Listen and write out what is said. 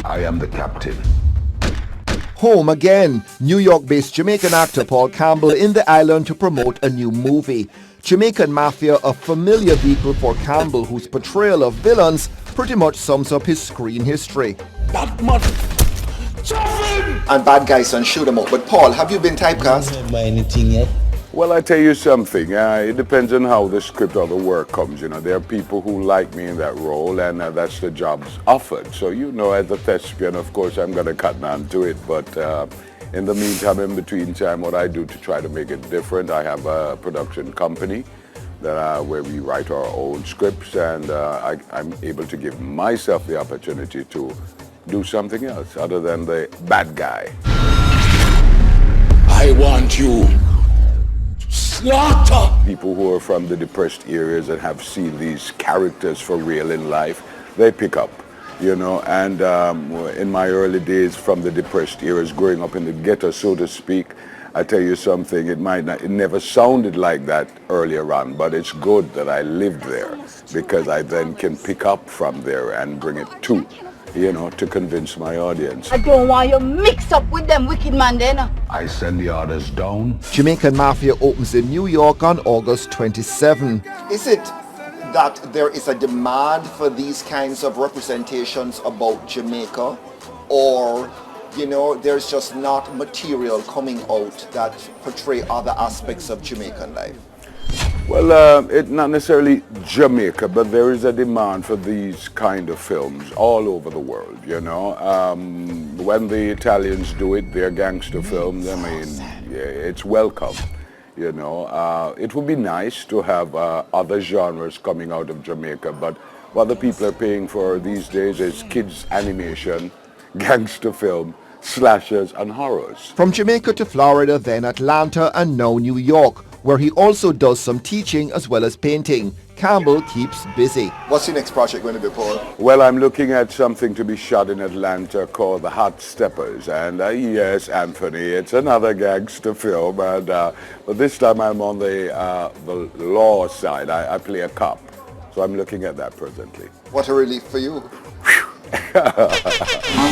I am the captain. Home again. New York-based Jamaican actor Paul Campbell in the island to promote a new movie. Jamaican Mafia, a familiar vehicle for Campbell, whose portrayal of villains pretty much sums up his screen history. That much. Him! And bad guys and shoot 'em up. But Paul, have you been typecast? I don't remember anything yet. Well, I tell you something. It depends on how the script or the work comes. You know, there are people who like me in that role, and that's the jobs offered. So, you know, as a thespian, of course, I'm going to cut down to it. But in the meantime, in between time, what I do to try to make it different, I have a production company that where we write our own scripts, and I'm able to give myself the opportunity to do something else other than the bad guy. I want you to slaughter People who are from the depressed areas and have seen these characters for real in life, they pick up, you know. And in my early days from the depressed areas, growing up in the ghetto, so to speak, I tell you something, it never sounded like that earlier on, but it's good that I lived there, because I then can pick up from there and bring it to, you know, to convince my audience. I don't want you mix up with them wicked man then. I send the orders down. Jamaican Mafia opens in New York on August 27. Is it that there is a demand for these kinds of representations about Jamaica, or, you know, there's just not material coming out that portray other aspects of Jamaican life? Well, it's not necessarily Jamaica, but there is a demand for these kind of films all over the world, you know. When the Italians do it, their gangster films, I mean, yeah, it's welcome, you know. It would be nice to have other genres coming out of Jamaica, but what the people are paying for these days is kids' animation, gangster film, slashers and horrors. From Jamaica to Florida, then Atlanta, and now New York, where he also does some teaching as well as painting. Campbell keeps busy. What's your next project going to be, Paul? Well, I'm looking at something to be shot in Atlanta called The Hot Steppers. And yes, Anthony, it's another gangster film. And but this time I'm on the law side. I play a cop. So I'm looking at that presently. What a relief for you.